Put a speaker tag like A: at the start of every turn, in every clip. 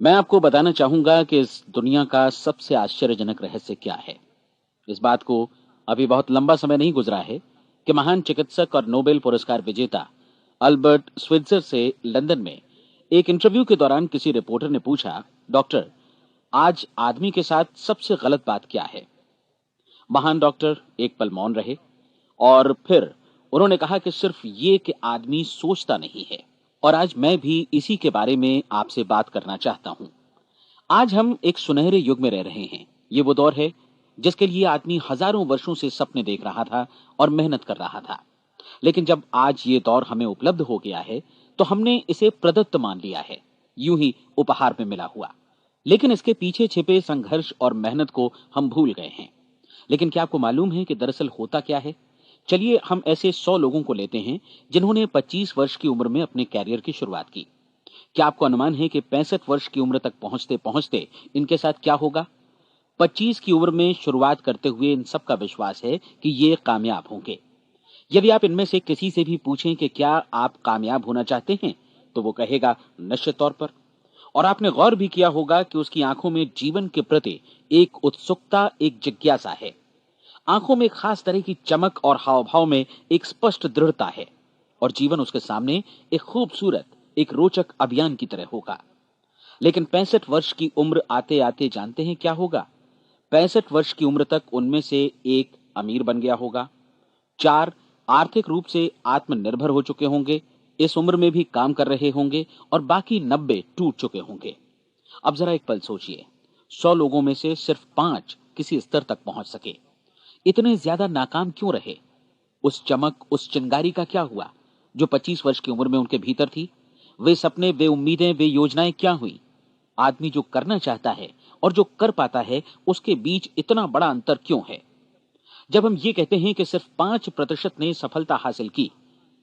A: मैं आपको बताना चाहूंगा कि इस दुनिया का सबसे आश्चर्यजनक रहस्य क्या है। इस बात को अभी बहुत लंबा समय नहीं गुजरा है कि महान चिकित्सक और नोबेल पुरस्कार विजेता अल्बर्ट स्विट्जर से लंदन में एक इंटरव्यू के दौरान किसी रिपोर्टर ने पूछा, डॉक्टर, आज आदमी के साथ सबसे गलत बात क्या है। महान डॉक्टर एक पल मौन रहे और फिर उन्होंने कहा कि सिर्फ ये कि आदमी सोचता नहीं है। और आज मैं भी इसी के बारे में आपसे बात करना चाहता हूं। आज हम एक सुनहरे युग में रह रहे हैं। ये वो दौर है जिसके लिए आदमी हजारों वर्षों से सपने देख रहा था और मेहनत कर रहा था। लेकिन जब आज ये दौर हमें उपलब्ध हो गया है तो हमने इसे प्रदत्त मान लिया है, यूं ही उपहार में मिला हुआ। लेकिन इसके पीछे छिपे संघर्ष और मेहनत को हम भूल गए हैं। लेकिन क्या आपको मालूम है कि दरअसल होता क्या है? चलिए हम ऐसे 100 लोगों को लेते हैं जिन्होंने 25 वर्ष की उम्र में अपने कैरियर की शुरुआत की। क्या आपको अनुमान है कि 65 वर्ष की उम्र तक पहुंचते पहुंचते इनके साथ क्या होगा? 25 की उम्र में शुरुआत करते हुए इन सब का विश्वास है कि ये कामयाब होंगे। यदि आप इनमें से किसी से भी पूछें कि क्या आप कामयाब होना चाहते हैं, तो वो कहेगा निश्चित तौर पर। और आपने गौर भी किया होगा कि उसकी आंखों में जीवन के प्रति एक उत्सुकता, एक जिज्ञासा है। आंखों में खास तरह की चमक और हाव भाव में एक स्पष्ट दृढ़ता है। और जीवन उसके सामने एक खूबसूरत, एक रोचक अभियान की तरह होगा। लेकिन 65 वर्ष की उम्र आते आते जानते हैं क्या होगा? 65 वर्ष की उम्र तक उनमें से एक अमीर बन गया होगा, 4 आर्थिक रूप से आत्मनिर्भर हो चुके होंगे, इस उम्र में भी काम कर रहे होंगे, और बाकी 90 टूट चुके होंगे। अब जरा एक पल सोचिए, 100 लोगों में से सिर्फ 5 किसी स्तर तक पहुंच सके। इतने ज्यादा नाकाम क्यों रहे? उस चमक, उस चिंगारी का क्या हुआ जो 25 वर्ष की उम्र में उनके भीतर थी? वे सपने, वे उम्मीदें, वे योजनाएं क्या हुई? आदमी जो करना चाहता है और जो कर पाता है, उसके बीच इतना बड़ा अंतर क्यों है? जब हम ये कहते हैं कि सिर्फ 5% ने सफलता हासिल की,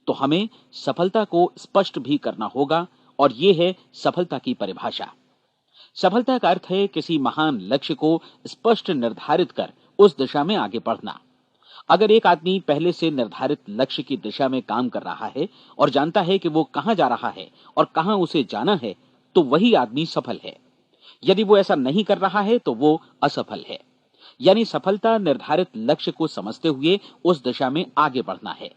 A: तो हमें सफलता को स्पष्ट भी करना होगा। और यह है सफलता की परिभाषा। सफलता का अर्थ है किसी महान लक्ष्य को स्पष्ट निर्धारित कर उस दिशा में आगे बढ़ना। अगर एक आदमी पहले से निर्धारित लक्ष्य की दिशा में काम कर रहा है और जानता है कि वो कहां जा रहा है और कहां उसे जाना है, तो वही आदमी सफल है। यदि वो ऐसा नहीं कर रहा है तो वो असफल है। यानी सफलता निर्धारित लक्ष्य को समझते हुए उस दिशा में आगे बढ़ना है।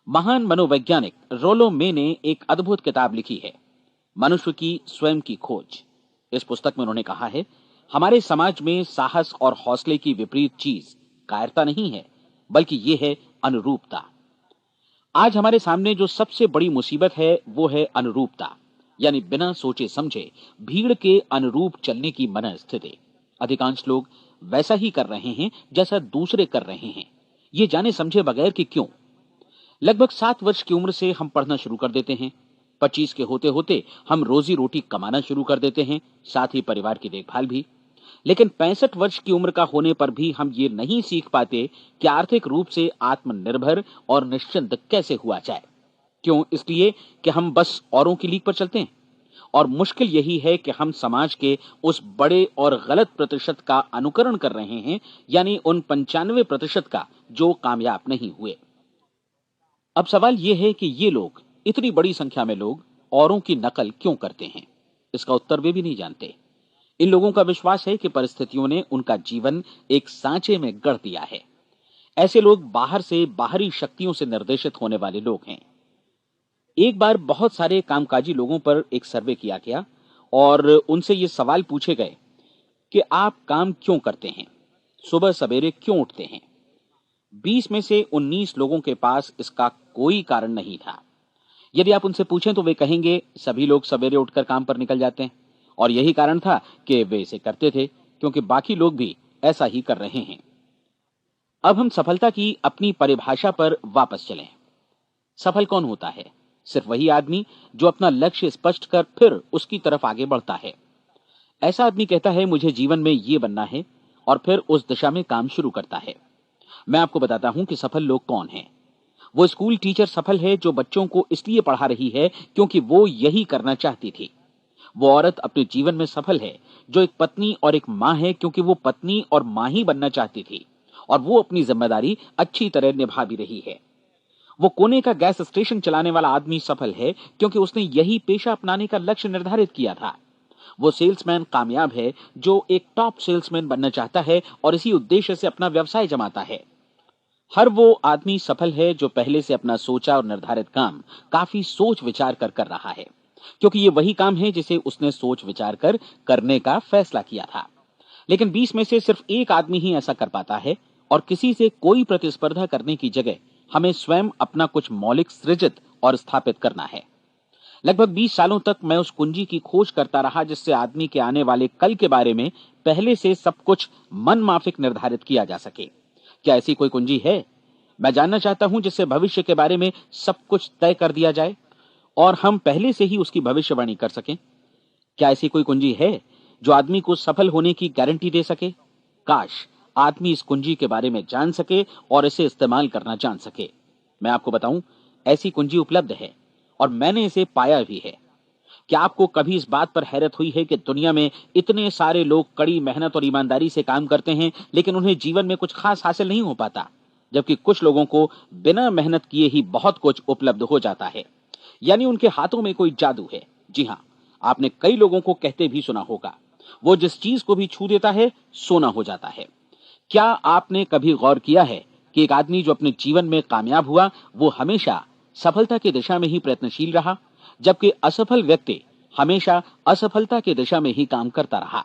A: महान मनोवैज्ञानिक रोलो मे ने एक अद्भुत किताब लिखी है, मनुष्य की स्वयं की खोज। इस पुस्तक में उन्होंने कहा है, हमारे समाज में साहस और हौसले की विपरीत चीज कायरता नहीं है, बल्कि यह है अनुरूपता। आज हमारे सामने जो सबसे बड़ी मुसीबत है वो है अनुरूपता, यानी बिना सोचे समझे भीड़ के अनुरूप चलने की मनस्थिति। अधिकांश लोग वैसा ही कर रहे हैं जैसा दूसरे कर रहे हैं, ये जाने समझे बगैर कि क्यों। लगभग 7 वर्ष की उम्र से हम पढ़ना शुरू कर देते हैं। 25 के होते होते हम रोजी रोटी कमाना शुरू कर देते हैं, साथ ही परिवार की देखभाल भी। लेकिन 65 वर्ष की उम्र का होने पर भी हम ये नहीं सीख पाते कि आर्थिक रूप से आत्मनिर्भर और निश्चिंत कैसे हुआ जाए। क्यों? इसलिए कि हम बस औरों की लीक पर चलते हैं। और मुश्किल यही है कि हम समाज के उस बड़े और गलत प्रतिशत का अनुकरण कर रहे हैं, यानी उन 95% का जो कामयाब नहीं हुए। अब सवाल यह है कि ये लोग, इतनी बड़ी संख्या में लोग, औरों की नकल क्यों करते हैं? इसका उत्तर वे भी नहीं जानते। इन लोगों का विश्वास है कि परिस्थितियों ने उनका जीवन एक सांचे में गढ़ दिया है। ऐसे लोग बाहर से, बाहरी शक्तियों से निर्देशित होने वाले लोग हैं। एक बार बहुत सारे कामकाजी लोगों पर एक सर्वे किया गया और उनसे ये सवाल पूछे गए कि आप काम क्यों करते हैं, सुबह सवेरे क्यों उठते हैं। 20 में से 19 लोगों के पास इसका कोई कारण नहीं था। यदि आप उनसे पूछें तो वे कहेंगे सभी लोग सवेरे उठकर काम पर निकल जाते हैं और यही कारण था कि वे इसे करते थे क्योंकि बाकी लोग भी ऐसा ही कर रहे हैं। अब हम सफलता की अपनी परिभाषा पर वापस चलें। सफल कौन होता है? सिर्फ वही आदमी जो अपना लक्ष्य स्पष्ट कर फिर उसकी तरफ आगे बढ़ता है। ऐसा आदमी कहता है मुझे जीवन में ये बनना है और फिर उस दिशा में काम शुरू करता है। मैं आपको बताता हूं कि सफल लोग कौन हैं। वो स्कूल टीचर सफल है जो बच्चों को इसलिए पढ़ा रही है क्योंकि वो यही करना चाहती थी। वो औरत अपने जीवन में सफल है जो एक पत्नी और एक मां है क्योंकि वो पत्नी और मां ही बनना चाहती थी और वो अपनी जिम्मेदारी अच्छी तरह निभा भी रही है। वो कोने का गैस स्टेशन चलाने वाला आदमी सफल है क्योंकि उसने यही पेशा अपनाने का लक्ष्य निर्धारित किया था। वो सेल्समैन कामयाब है जो एक टॉप सेल्समैन बनना चाहता है और इसी उद्देश्य से अपना व्यवसाय जमाता है। हर वो आदमी सफल है जो पहले से अपना सोचा और निर्धारित काम काफी सोच विचार कर रहा है, क्योंकि ये वही काम है जिसे उसने सोच विचार कर करने का फैसला किया था। लेकिन 20 में से सिर्फ एक आदमी ही ऐसा कर पाता है, और किसी से कोई प्रतिस्पर्धा करने की जगह हमें स्वयं अपना कुछ मौलिक सृजित और स्थापित करना है। लगभग 20 सालों तक मैं उस कुंजी की खोज करता रहा जिससे आदमी के आने वाले कल के बारे में पहले से सब कुछ मन माफिक निर्धारित किया जा सके। क्या ऐसी कोई कुंजी है? मैं जानना चाहता हूं जिससे भविष्य के बारे में सब कुछ तय कर दिया जाए और हम पहले से ही उसकी भविष्यवाणी कर सकें। क्या ऐसी कोई कुंजी है जो आदमी को सफल होने की गारंटी दे सके? काश आदमी इस कुंजी के बारे में जान सके और इसे इस्तेमाल करना जान सके। मैं आपको बताऊं, ऐसी कुंजी उपलब्ध है और मैंने इसे पाया भी है। क्या आपको कभी इस बात पर हैरत हुई है कि दुनिया में इतने सारे लोग कड़ी मेहनत और ईमानदारी से काम करते हैं, लेकिन उन्हें जीवन में कुछ खास हासिल नहीं हो पाता, जबकि कुछ लोगों को बिना मेहनत किए ही बहुत कुछ उपलब्ध हो जाता है। यानी उनके हाथों में कोई जादू है। जी हां, आपने कई लोगों को कहते भी सुना होगा, वो जिस चीज को भी छू देता है सोना हो जाता है। क्या आपने कभी गौर किया है कि एक आदमी जो अपने जीवन में कामयाब हुआ, वो हमेशा सफलता की दिशा में ही प्रयत्नशील रहा, जबकि असफल व्यक्ति हमेशा असफलता की दिशा में ही काम करता रहा?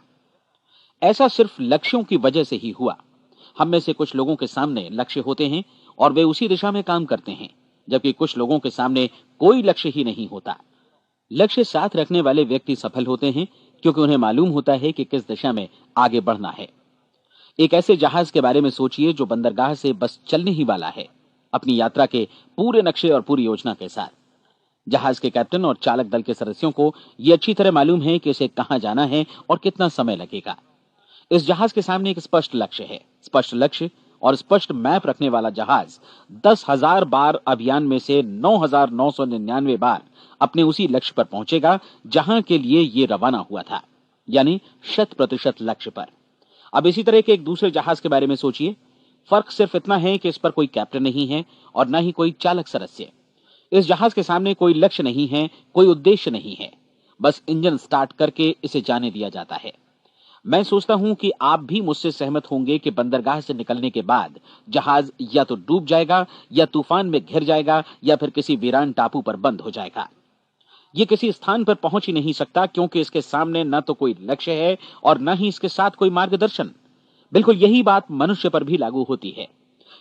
A: ऐसा सिर्फ लक्ष्यों की वजह से ही हुआ। हम में से कुछ लोगों के सामने लक्ष्य होते हैं और वे उसी दिशा में काम करते हैं, जबकि कुछ लोगों के सामने कोई लक्ष्य ही नहीं होता। लक्ष्य साथ रखने वाले व्यक्ति सफल होते हैं क्योंकि उन्हें मालूम होता है कि किस दिशा में आगे बढ़ना है। एक ऐसे जहाज के बारे में सोचिए जो बंदरगाह से बस चलने ही वाला है, अपनी यात्रा के पूरे नक्शे और पूरी योजना के साथ। जहाज के कैप्टन और चालक दल के सदस्यों को यह अच्छी तरह मालूम है कि उसे कहां जाना है और कितना समय लगेगा। इस जहाज के सामने एक स्पष्ट लक्ष्य है। स्पष्ट लक्ष्य और स्पष्ट मैप रखने वाला जहाज 10,000 बार अभियान में से 9,999 बार अपने उसी लक्ष्य पर पहुंचेगा जहां के लिए यह रवाना हुआ था, यानी 100% लक्ष्य पर। अब इसी तरह के एक दूसरे जहाज के बारे में सोचिए। फर्क सिर्फ इतना है कि इस पर कोई कैप्टन नहीं है और न ही कोई चालक सदस्य। इस जहाज के सामने कोई लक्ष्य नहीं है, कोई उद्देश्य नहीं है, बस इंजन स्टार्ट करके इसे जाने दिया जाता है। मैं सोचता हूं कि आप भी मुझसे सहमत होंगे कि बंदरगाह से निकलने के बाद जहाज या तो डूब जाएगा, या तूफान में घिर जाएगा, या फिर किसी वीरान टापू पर बंद हो जाएगा। ये किसी स्थान पर पहुंच ही नहीं सकता क्योंकि इसके सामने न तो कोई लक्ष्य है और न ही इसके साथ कोई मार्गदर्शन। बिल्कुल यही बात मनुष्य पर भी लागू होती है।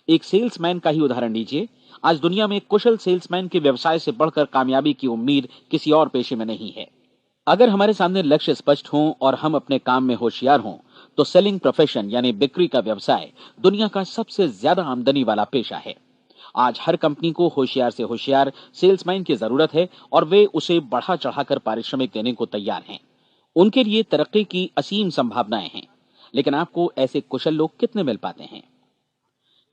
A: एक सेल्समैन का ही उदाहरण लीजिए। आज दुनिया में कुशल सेल्समैन के व्यवसाय से बढ़कर कामयाबी की उम्मीद किसी और पेशे में नहीं है। अगर हमारे सामने लक्ष्य स्पष्ट हो और हम अपने काम में होशियार हों, तो सेलिंग प्रोफेशन यानी बिक्री का व्यवसाय दुनिया का सबसे ज्यादा आमदनी वाला पेशा है। आज हर कंपनी को होशियार से होशियार सेल्समैन की जरूरत है और वे उसे बढ़ा चढ़ाकर पारिश्रमिक देने को तैयार हैं। उनके लिए तरक्की की असीम संभावनाएं हैं, लेकिन आपको ऐसे कुशल लोग कितने मिल पाते हैं?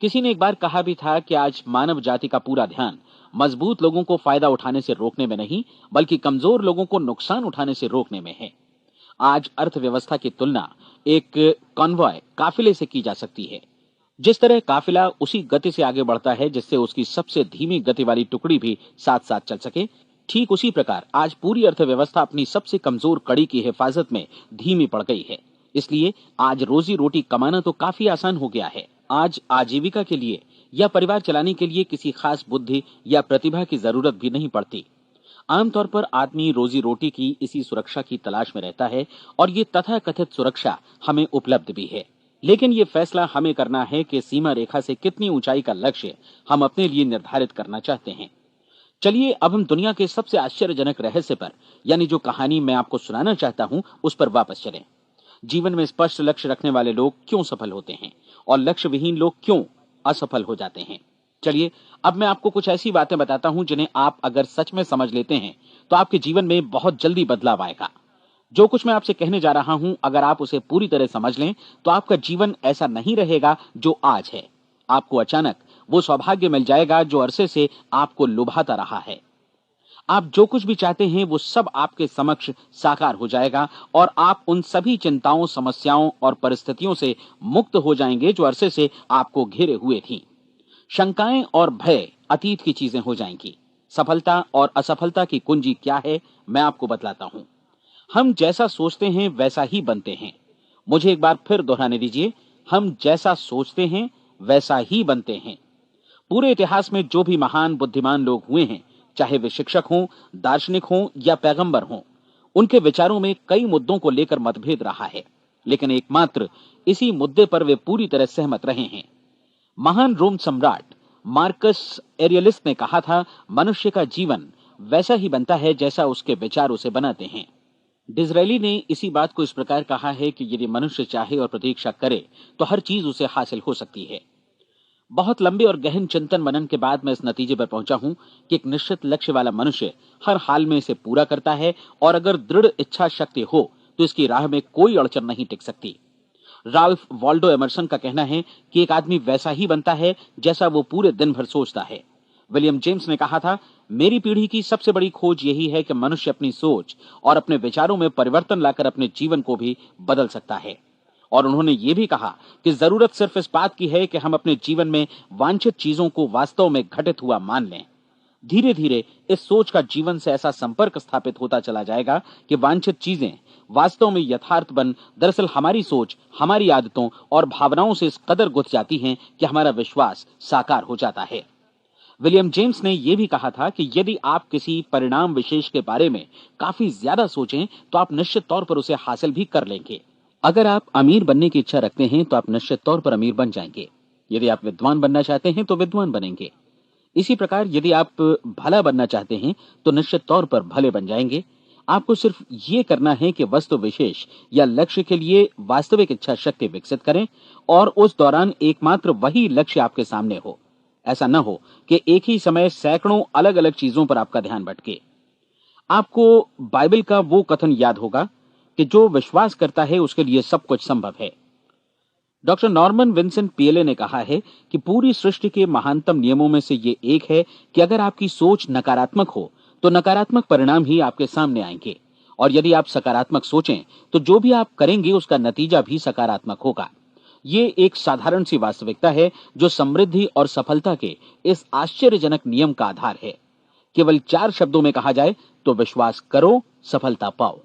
A: किसी ने एक बार कहा भी था कि आज मानव जाति का पूरा ध्यान मजबूत लोगों को फायदा उठाने से रोकने में नहीं, बल्कि कमजोर लोगों को नुकसान उठाने से रोकने में है। आज अर्थव्यवस्था की तुलना एक कॉन्वॉय काफिले से की जा सकती है। जिस तरह काफिला उसी गति से आगे बढ़ता है जिससे उसकी सबसे धीमी गति वाली टुकड़ी भी साथ साथ चल सके, ठीक उसी प्रकार आज पूरी अर्थव्यवस्था अपनी सबसे कमजोर कड़ी की हिफाजत में धीमी पड़ गई है। इसलिए आज रोजी रोटी कमाना तो काफी आसान हो गया है। आज आजीविका के लिए या परिवार चलाने के लिए किसी खास बुद्धि या प्रतिभा की जरूरत भी नहीं पड़ती। आमतौर पर आदमी रोजी रोटी की इसी सुरक्षा की तलाश में रहता है और ये तथाकथित सुरक्षा हमें उपलब्ध भी है। लेकिन ये फैसला हमें करना है कि सीमा रेखा से कितनी ऊंचाई का लक्ष्य हम अपने लिए निर्धारित करना चाहते हैं। चलिए अब हम दुनिया के सबसे आश्चर्यजनक रहस्य पर, यानी जो कहानी मैं आपको सुनाना चाहता हूं, उस पर वापस चलें। जीवन में स्पष्ट लक्ष्य रखने वाले लोग क्यों सफल होते हैं और लक्ष्य विहीन लोग क्यों असफल हो जाते हैं? चलिए अब मैं आपको कुछ ऐसी बातें बताता हूं जिन्हें आप अगर सच में समझ लेते हैं तो आपके जीवन में बहुत जल्दी बदलाव आएगा। जो कुछ मैं आपसे कहने जा रहा हूं, अगर आप उसे पूरी तरह समझ लें तो आपका जीवन ऐसा नहीं रहेगा जो आज है। आपको अचानक वो सौभाग्य मिल जाएगा जो अरसे से आपको लुभाता रहा है। आप जो कुछ भी चाहते हैं वो सब आपके समक्ष साकार हो जाएगा और आप उन सभी चिंताओं, समस्याओं और परिस्थितियों से मुक्त हो जाएंगे जो अरसे से आपको घेरे हुए थी। शंकाएं और भय अतीत की चीजें हो जाएंगी। सफलता और असफलता की कुंजी क्या है, मैं आपको बतलाता हूं। हम जैसा सोचते हैं वैसा ही बनते हैं। मुझे एक बार फिर दोहराने दीजिए, हम जैसा सोचते हैं वैसा ही बनते हैं। पूरे इतिहास में जो भी महान बुद्धिमान लोग हुए हैं, चाहे वे शिक्षक हों, दार्शनिक हों या पैगंबर हों, उनके विचारों में कई मुद्दों को लेकर मतभेद रहा है, लेकिन एकमात्र इसी मुद्दे पर वे पूरी तरह सहमत रहे हैं। महान रोम सम्राट मार्कस एरियलिस ने कहा था, मनुष्य का जीवन वैसा ही बनता है जैसा उसके विचार उसे बनाते हैं। डिज़रायली ने इसी बात को इस प्रकार कहा है कि यदि मनुष्य चाहे और प्रतीक्षा करे तो हर चीज उसे हासिल हो सकती है। बहुत लंबे और गहन चिंतन मनन के बाद मैं इस नतीजे पर पहुंचा हूं कि एक निश्चित लक्ष्य वाला मनुष्य हर हाल में इसे पूरा करता है, और अगर दृढ़ इच्छा शक्ति हो तो इसकी राह में कोई अड़चन नहीं टिक सकती। राल्फ वॉल्डो एमर्सन का कहना है कि एक आदमी वैसा ही बनता है जैसा वो पूरे दिन भर सोचता है। विलियम जेम्स ने कहा था, मेरी पीढ़ी की सबसे बड़ी खोज यही है कि मनुष्य अपनी सोच और अपने विचारों में परिवर्तन लाकर अपने जीवन को भी बदल सकता है। और उन्होंने ये भी कहा कि जरूरत सिर्फ इस बात की है कि हम अपने जीवन में वांछित चीजों को वास्तव में घटित हुआ मान लें। धीरे धीरे इस सोच का जीवन से ऐसा संपर्क स्थापित होता चला जाएगा कि वांछित चीजें वास्तव में यथार्थ बन, दरअसल हमारी सोच, हमारी आदतों और भावनाओं से इस कदर गुथ जाती हैं कि हमारा विश्वास साकार हो जाता है। विलियम जेम्स ने यह भी कहा था कि यदि आप किसी परिणाम विशेष के बारे में काफी ज्यादा सोचें तो आप निश्चित तौर पर उसे हासिल भी कर लेंगे। अगर आप अमीर बनने की इच्छा रखते हैं तो आप निश्चित तौर पर अमीर बन जाएंगे। यदि आप विद्वान बनना चाहते हैं तो विद्वान बनेंगे। इसी प्रकार यदि आप भला बनना चाहते हैं तो निश्चित तौर पर भले बन जाएंगे। आपको सिर्फ ये करना है कि वस्तु विशेष या लक्ष्य के लिए वास्तविक इच्छा शक्ति विकसित करें, और उस दौरान एकमात्र वही लक्ष्य आपके सामने हो। ऐसा न हो कि एक ही समय सैकड़ों अलग अलग चीजों पर आपका ध्यान भटके। आपको बाइबल का वो कथन याद होगा कि जो विश्वास करता है उसके लिए सब कुछ संभव है। डॉक्टर नॉर्मन विंसेंट पीएले ने कहा है कि पूरी सृष्टि के महानतम नियमों में से ये एक है कि अगर आपकी सोच नकारात्मक हो तो नकारात्मक परिणाम ही आपके सामने आएंगे, और यदि आप सकारात्मक सोचें तो जो भी आप करेंगे उसका नतीजा भी सकारात्मक होगा। ये एक साधारण सी वास्तविकता है जो समृद्धि और सफलता के इस आश्चर्यजनक नियम का आधार है। केवल 4 शब्दों में कहा जाए तो विश्वास करो, सफलता पाओ।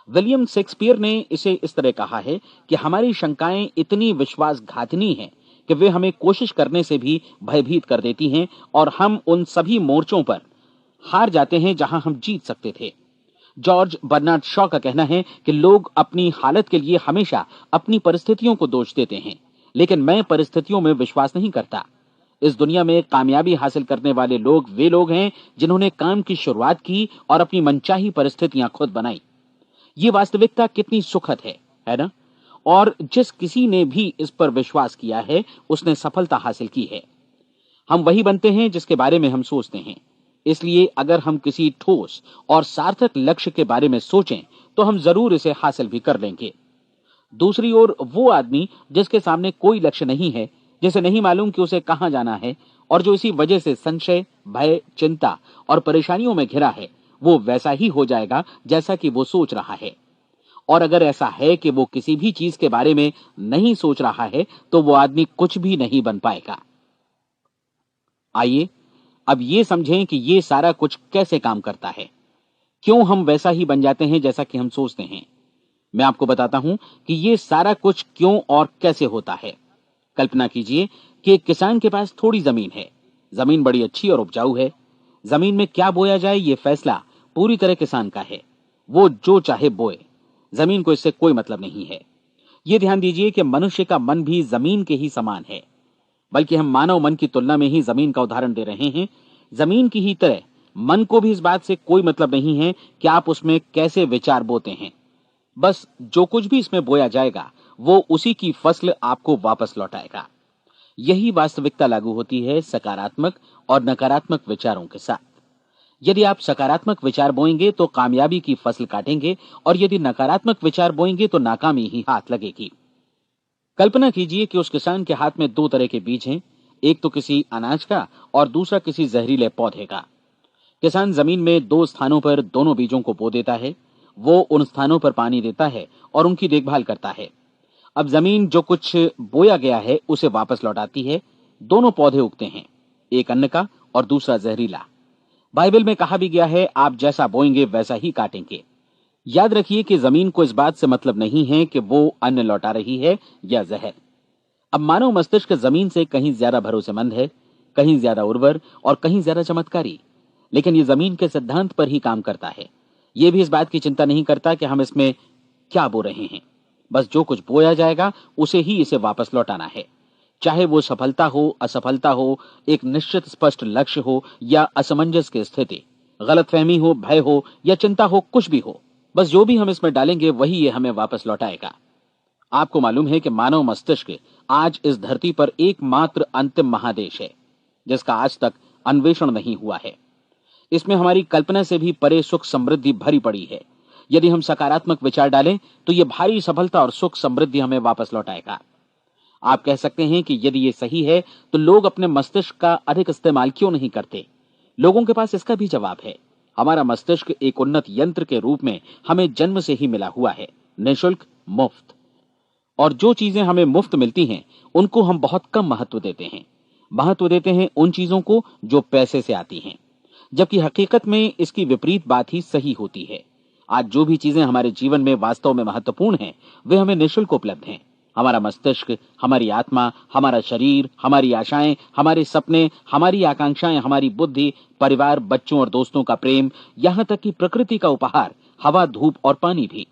A: विलियम शेक्सपियर ने इसे इस तरह कहा है कि हमारी शंकाएं इतनी विश्वासघातिनी हैं कि वे हमें कोशिश करने से भी भयभीत कर देती हैं, और हम उन सभी मोर्चों पर हार जाते हैं जहां हम जीत सकते थे। जॉर्ज बर्नार्ड शॉ का कहना है कि लोग अपनी हालत के लिए हमेशा अपनी परिस्थितियों को दोष देते हैं, लेकिन मैं परिस्थितियों में विश्वास नहीं करता। इस दुनिया में कामयाबी हासिल करने वाले लोग वे लोग हैं जिन्होंने काम की शुरुआत की और अपनी मनचाही परिस्थितियां खुद बनाई। ये वास्तविकता कितनी सुखद है ना? और जिस किसी ने भी इस पर विश्वास किया है उसने सफलता हासिल की है। हम वही बनते हैं जिसके बारे में हम सोचते हैं। इसलिए अगर हम किसी ठोस और सार्थक लक्ष्य के बारे में सोचें तो हम जरूर इसे हासिल भी कर लेंगे। दूसरी ओर वो आदमी जिसके सामने कोई लक्ष्य नहीं है, जिसे नहीं मालूम कि उसे कहां जाना है, और जो इसी वजह से संशय, भय, चिंता और परेशानियों में घिरा है, वो वैसा ही हो जाएगा जैसा कि वो सोच रहा है। और अगर ऐसा है कि वो किसी भी चीज के बारे में नहीं सोच रहा है तो वो आदमी कुछ भी नहीं बन पाएगा। आइए अब ये समझें कि ये सारा कुछ कैसे काम करता है। क्यों हम वैसा ही बन जाते हैं जैसा कि हम सोचते हैं। मैं आपको बताता हूं कि ये सारा कुछ क्यों और कैसे होता है। कल्पना कीजिए कि एक किसान के पास थोड़ी जमीन है। जमीन बड़ी अच्छी और उपजाऊ है। जमीन में क्या बोया जाए ये फैसला पूरी तरह किसान का है। वो जो चाहे बोए, जमीन को इससे कोई मतलब नहीं है। ये ध्यान दीजिए कि मनुष्य का मन भी जमीन के ही समान है, बल्कि हम मानव मन की तुलना में ही जमीन का उदाहरण दे रहे हैं। जमीन की ही तरह मन को भी इस बात से कोई मतलब नहीं है कि आप उसमें कैसे विचार बोते हैं। बस जो कुछ भी इसमें बोया जाएगा वो उसी की फसल आपको वापस लौटाएगा। यही वास्तविकता लागू होती है सकारात्मक और नकारात्मक विचारों के साथ। यदि आप सकारात्मक विचार बोएंगे तो कामयाबी की फसल काटेंगे, और यदि नकारात्मक विचार बोएंगे तो नाकामी ही हाथ लगेगी। कल्पना कीजिए कि उस किसान के हाथ में 2 तरह के बीज हैं, एक तो किसी अनाज का और दूसरा किसी जहरीले पौधे का। किसान जमीन में 2 स्थानों पर दोनों बीजों को बो देता है। वो उन स्थानों पर पानी देता है और उनकी देखभाल करता है। अब जमीन जो कुछ बोया गया है उसे वापस लौटाती है। दोनों पौधे उगते हैं, एक अन्न का और दूसरा जहरीला। बाइबल में कहा भी गया है, आप जैसा बोएंगे वैसा ही काटेंगे। याद रखिए कि जमीन को इस बात से मतलब नहीं है कि वो अन्न लौटा रही है या जहर। अब मानव मस्तिष्क जमीन से कहीं ज्यादा भरोसेमंद है, कहीं ज्यादा उर्वर और कहीं ज्यादा चमत्कारी, लेकिन ये जमीन के सिद्धांत पर ही काम करता है। ये भी इस बात की चिंता नहीं करता कि हम इसमें क्या बो रहे हैं। बस जो कुछ बोया जाएगा उसे ही इसे वापस लौटाना है, चाहे वो सफलता हो, असफलता हो, एक निश्चित स्पष्ट लक्ष्य हो या असमंजस की स्थिति, गलतफहमी हो, भय हो या चिंता हो, कुछ भी हो। बस जो भी हम इसमें डालेंगे वही ये हमें वापस लौटाएगा। आपको मालूम है कि मानव मस्तिष्क आज इस धरती पर एकमात्र अंतिम महादेश है जिसका आज तक अन्वेषण नहीं हुआ है। इसमें हमारी कल्पना से भी परे सुख समृद्धि भरी पड़ी है। यदि हम सकारात्मक विचार डालें तो यह भारी सफलता और सुख समृद्धि हमें वापस लौटाएगा। आप कह सकते हैं कि यदि यह सही है तो लोग अपने मस्तिष्क का अधिक इस्तेमाल क्यों नहीं करते? लोगों के पास इसका भी जवाब है। हमारा मस्तिष्क एक उन्नत यंत्र के रूप में हमें जन्म से ही मिला हुआ है, निःशुल्क, मुफ्त। और जो चीजें हमें मुफ्त मिलती हैं उनको हम बहुत कम महत्व देते हैं। महत्व देते हैं उन चीजों को जो पैसे से आती हैं, जबकि हकीकत में इसकी विपरीत बात ही सही होती है। आज जो भी चीजें हमारे जीवन में वास्तव में महत्वपूर्ण हैं वे हमें निःशुल्क उपलब्ध हैं। हमारा मस्तिष्क, हमारी आत्मा, हमारा शरीर, हमारी आशाएं, हमारे सपने, हमारी आकांक्षाएं, हमारी बुद्धि, परिवार, बच्चों और दोस्तों का प्रेम, यहां तक कि प्रकृति का उपहार, हवा, धूप और पानी भी।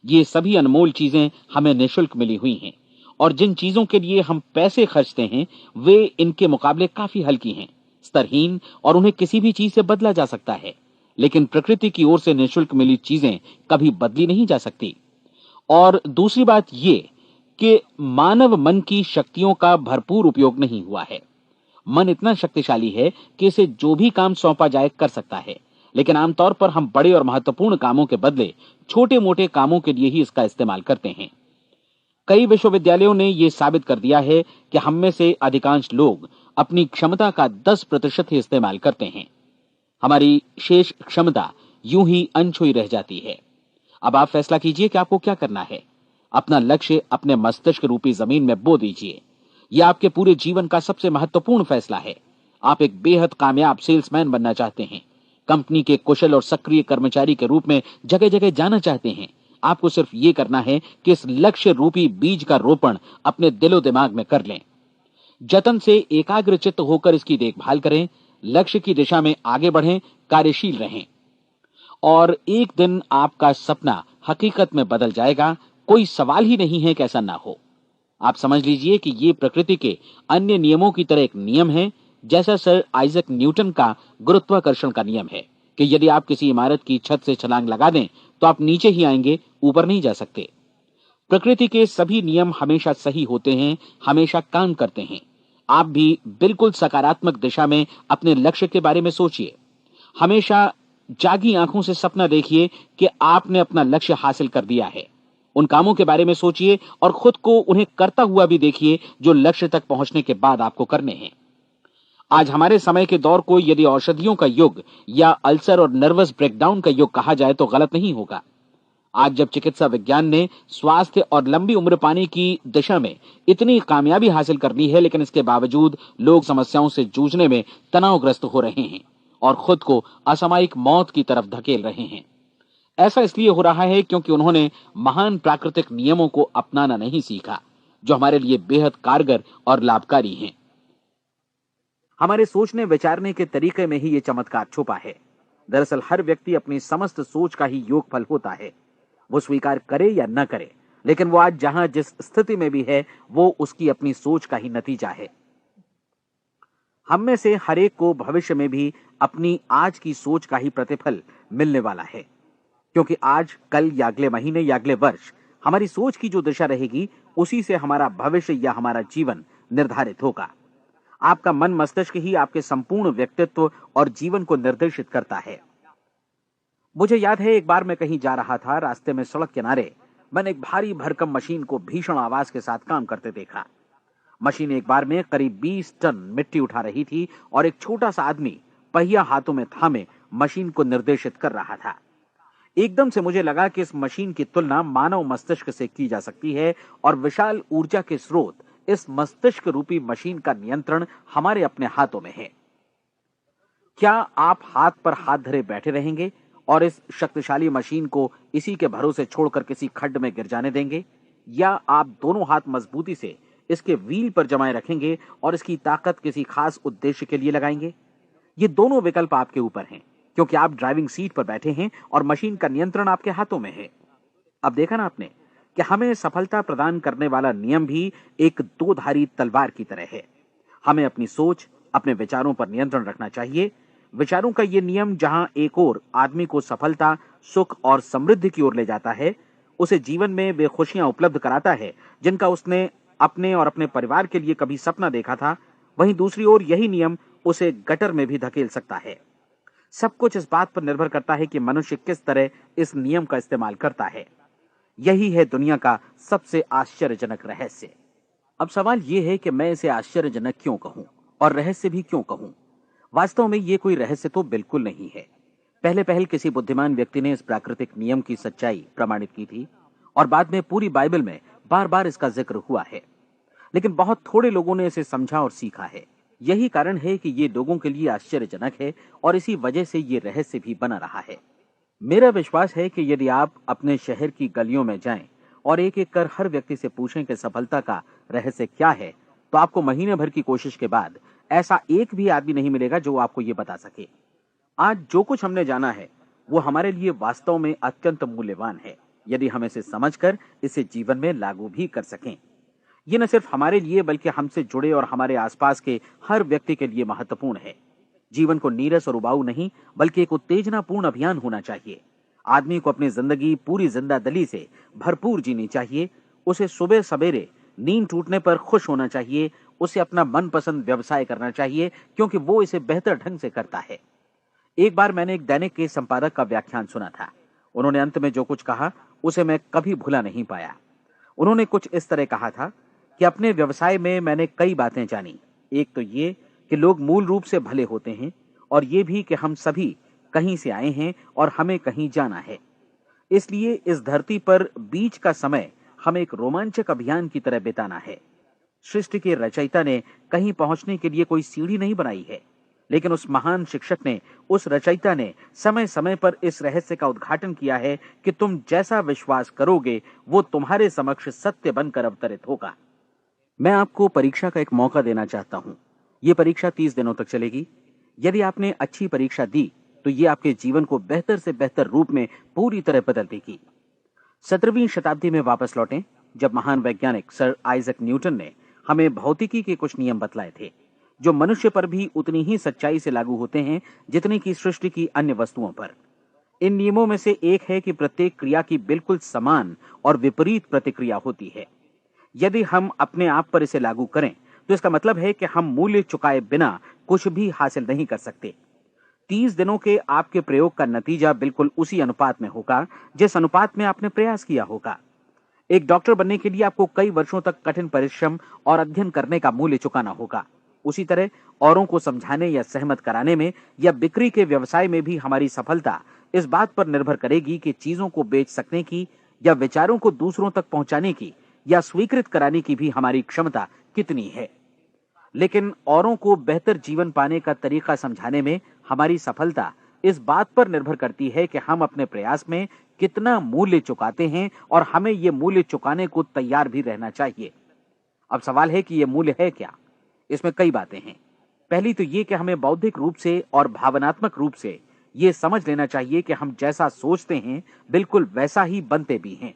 A: ये सभी अनमोल चीजें हमें निःशुल्क मिली हुई हैं, और जिन चीजों के लिए हम पैसे खर्चते हैं वे इनके मुकाबले काफी हल्की हैं, स्तरहीन, और उन्हें किसी भी चीज से बदला जा सकता है। लेकिन प्रकृति की ओर से निःशुल्क मिली चीजें कभी बदली नहीं जा सकती। और दूसरी बात ये कि मानव मन की शक्तियों का भरपूर उपयोग नहीं हुआ है। मन इतना शक्तिशाली है कि इसे जो भी काम सौंपा जाए कर सकता है, लेकिन आमतौर पर हम बड़े और महत्वपूर्ण कामों के बदले छोटे मोटे कामों के लिए ही इसका इस्तेमाल करते हैं। कई विश्वविद्यालयों ने यह साबित कर दिया है कि हम में से अधिकांश लोग अपनी क्षमता का 10% ही इस्तेमाल करते हैं। हमारी शेष क्षमता यूं ही अनछुई रह जाती है। अब आप फैसला कीजिए कि आपको क्या करना है। अपना लक्ष्य अपने मस्तिष्क रूपी जमीन में बो दीजिए। यह आपके पूरे जीवन का सबसे महत्वपूर्ण फैसला है। आप एक बेहद कामयाब सेल्समैन बनना चाहते हैं, कंपनी के कुशल और सक्रिय कर्मचारी के रूप में जगह जगह जाना चाहते हैं। आपको सिर्फ ये करना है कि इस लक्ष्य रूपी बीज का रोपण अपने दिलो दिमाग में कर लें। जतन से एकाग्रचित्त होकर इसकी देखभाल करें, लक्ष्य की दिशा में आगे बढ़ें, कार्यशील रहें, और एक दिन आपका सपना हकीकत में बदल जाएगा। कोई सवाल ही नहीं है कि ऐसा ना हो। आप समझ लीजिए कि ये प्रकृति के अन्य नियमों की तरह एक नियम है, जैसा सर आइजक न्यूटन का गुरुत्वाकर्षण का नियम है कि यदि आप किसी इमारत की छत से छलांग लगा दें तो आप नीचे ही आएंगे, ऊपर नहीं जा सकते। प्रकृति के सभी नियम हमेशा सही होते हैं, हमेशा काम करते हैं। आप भी बिल्कुल सकारात्मक दिशा में अपने लक्ष्य के बारे में सोचिए। हमेशा जागी आंखों से सपना देखिए कि आपने अपना लक्ष्य हासिल कर दिया है। उन कामों के बारे में सोचिए और खुद को उन्हें करता हुआ भी देखिए जो लक्ष्य तक पहुंचने के बाद आपको करने हैं। आज हमारे समय के दौर को यदि औषधियों का युग या अल्सर और नर्वस ब्रेकडाउन का युग कहा जाए तो गलत नहीं होगा। आज जब चिकित्सा विज्ञान ने स्वास्थ्य और लंबी उम्र पाने की दिशा में इतनी कामयाबी हासिल कर ली है, लेकिन इसके बावजूद लोग समस्याओं से जूझने में तनावग्रस्त हो रहे हैं और खुद को असामयिक मौत की तरफ धकेल रहे हैं। ऐसा इसलिए हो रहा है क्योंकि उन्होंने महान प्राकृतिक नियमों को अपनाना नहीं सीखा, जो हमारे लिए बेहद कारगर और लाभकारी हैं। हमारे सोचने विचारने के तरीके में ही ये चमत्कार छुपा है। दरअसल हर व्यक्ति अपनी समस्त सोच का ही योगफल होता है, वो स्वीकार करे या न करे, लेकिन वो आज जहां जिस स्थिति में भी है वो उसकी अपनी सोच का ही नतीजा है। हम में से हर एक को भविष्य में भी अपनी आज की सोच का ही प्रतिफल मिलने वाला है, क्योंकि आज, कल या अगले महीने या अगले वर्ष हमारी सोच की जो दिशा रहेगी उसी से हमारा भविष्य या हमारा जीवन निर्धारित होगा। आपका मन मस्तिष्क ही आपके संपूर्ण व्यक्तित्व और जीवन को निर्देशित करता है। मुझे याद है एक बार मैं कहीं जा रहा था, रास्ते में सड़क किनारे मैंने एक भारी भरकम मशीन को भीषण आवाज के साथ काम करते देखा। मशीन एक बार में करीब 20 टन मिट्टी उठा रही थी और एक छोटा सा आदमी पहिया हाथों में थामे मशीन को निर्देशित कर रहा था। एकदम से मुझे लगा कि इस मशीन की तुलना मानव मस्तिष्क से की जा सकती है और विशाल ऊर्जा के स्रोत इस मस्तिष्क रूपी मशीन का नियंत्रण हमारे अपने हाथों में है। क्या आप हाथ पर हाथ धरे बैठे रहेंगे और इस शक्तिशाली मशीन को इसी के भरोसे छोड़कर किसी खड्ड में गिर जाने देंगे, या आप दोनों हाथ मजबूती से इसके व्हील पर जमाए रखेंगे और इसकी ताकत किसी खास उद्देश्य के लिए लगाएंगे? ये दोनों विकल्प आपके ऊपर हैं, क्योंकि आप ड्राइविंग सीट पर बैठे हैं और मशीन का नियंत्रण आपके हाथों में है। अब देखा ना आपने कि हमें सफलता प्रदान करने वाला नियम भी एक दो धारी तलवार की तरह है। हमें अपनी सोच, अपने विचारों पर नियंत्रण रखना चाहिए। विचारों का ये नियम जहां एक ओर आदमी को सफलता, सुख और समृद्धि की ओर ले जाता है, उसे जीवन में वे खुशियां उपलब्ध कराता है जिनका उसने अपने और अपने परिवार के लिए कभी सपना देखा था, वहीं दूसरी ओर यही नियम उसे गटर में भी धकेल सकता है। सब कुछ इस बात पर निर्भर करता है कि मनुष्य किस तरह इस नियम का इस्तेमाल करता है। यही है दुनिया का सबसे आश्चर्यजनक रहस्य। अब सवाल यह है कि मैं इसे आश्चर्यजनक क्यों कहूं और रहस्य भी क्यों कहूं? वास्तव में यह कोई रहस्य तो बिल्कुल नहीं है। पहले पहल किसी बुद्धिमान व्यक्ति ने इस प्राकृतिक नियम की सच्चाई प्रमाणित की थी और बाद में पूरी बाइबल में बार बार इसका जिक्र हुआ है, लेकिन बहुत थोड़े लोगों ने इसे समझा और सीखा है। यही कारण है कि ये लोगों के लिए आश्चर्यजनक है और इसी वजह से ये रहस्य भी बना रहा है। मेरा विश्वास है कि यदि आप अपने शहर की गलियों में जाएं और एक एक कर हर व्यक्ति से पूछें कि सफलता का रहस्य क्या है, तो आपको महीने भर की कोशिश के बाद ऐसा एक भी आदमी नहीं मिलेगा जो आपको ये बता सके। आज जो कुछ हमने जाना है वो हमारे लिए वास्तव में अत्यंत मूल्यवान है, यदि हम इसे समझकर इसे जीवन में लागू भी कर सकें। ये न सिर्फ हमारे लिए बल्कि हमसे जुड़े और हमारे आसपास के हर व्यक्ति के लिए महत्वपूर्ण है। जीवन को नीरस और उबाऊ नहीं बल्कि एक उत्तेजनापूर्ण अभियान होना चाहिए। आदमी को अपनी जिंदगी पूरी जिंदादिली से भरपूर जीनी चाहिए। उसे सुबह सवेरे नींद टूटने पर खुश होना चाहिए। उसे अपना मनपसंद व्यवसाय करना चाहिए, क्योंकि वो इसे बेहतर ढंग से करता है। एक बार मैंने एक दैनिक के संपादक का व्याख्यान सुना था। उन्होंने अंत में जो कुछ कहा उसे मैं कभी भुला नहीं पाया। उन्होंने कुछ इस तरह कहा था कि अपने व्यवसाय में मैंने कई बातें जानी। एक तो ये कि लोग मूल रूप से भले होते हैं, और ये भी कि हम सभी कहीं से आए हैं और हमें कहीं जाना है। इसलिए इस धरती पर बीच का समय हमें एक रोमांचक अभियान की तरह बिताना है। सृष्टि के रचयिता ने कहीं पहुंचने के लिए कोई सीढ़ी नहीं बनाई है, लेकिन उस महान शिक्षक ने, उस रचयिता ने समय समय पर इस रहस्य का उद्घाटन किया है कि तुम जैसा विश्वास करोगे वो तुम्हारे समक्ष सत्य बनकर अवतरित होगा। मैं आपको परीक्षा का एक मौका देना चाहता हूं। यह परीक्षा 30 दिनों तक चलेगी। यदि आपने अच्छी परीक्षा दी तो ये आपके जीवन को बेहतर से बेहतर रूप में पूरी तरह बदल देगी। 17वीं शताब्दी में वापस लौटें, जब महान वैज्ञानिक सर आइजक न्यूटन ने हमें भौतिकी के कुछ नियम बतलाए थे, जो मनुष्य पर भी उतनी ही सच्चाई से लागू होते हैं जितनी की सृष्टि की अन्य वस्तुओं पर। इन नियमों में से एक है कि प्रत्येक क्रिया की बिल्कुल समान और विपरीत प्रतिक्रिया होती है। यदि हम अपने आप पर इसे लागू करें तो इसका मतलब है कि हम मूल्य चुकाए बिना कुछ भी हासिल नहीं कर सकते। 30 दिनों के आपके प्रयोग का नतीजा बिल्कुल उसी अनुपात में होगा जिस अनुपात में आपने प्रयास किया होगा। एक डॉक्टर बनने के लिए आपको कई वर्षों तक कठिन परिश्रम और अध्ययन करने का मूल्य चुकाना होगा। उसी तरह औरों को समझाने या सहमत कराने में या बिक्री के व्यवसाय में भी हमारी सफलता इस बात पर निर्भर करेगी कि चीजों को बेच सकने की या विचारों को दूसरों तक पहुंचाने की या स्वीकृत कराने की भी हमारी क्षमता कितनी है। लेकिन औरों को बेहतर जीवन पाने का तरीका समझाने में हमारी सफलता इस बात पर निर्भर करती है कि हम अपने प्रयास में कितना मूल्य चुकाते हैं, और हमें यह मूल्य चुकाने को तैयार भी रहना चाहिए। अब सवाल है कि यह मूल्य है क्या? इसमें कई बातें हैं। पहली तो यह कि हमें बौद्धिक रूप से और भावनात्मक रूप से यह समझ लेना चाहिए कि हम जैसा सोचते हैं बिल्कुल वैसा ही बनते भी हैं।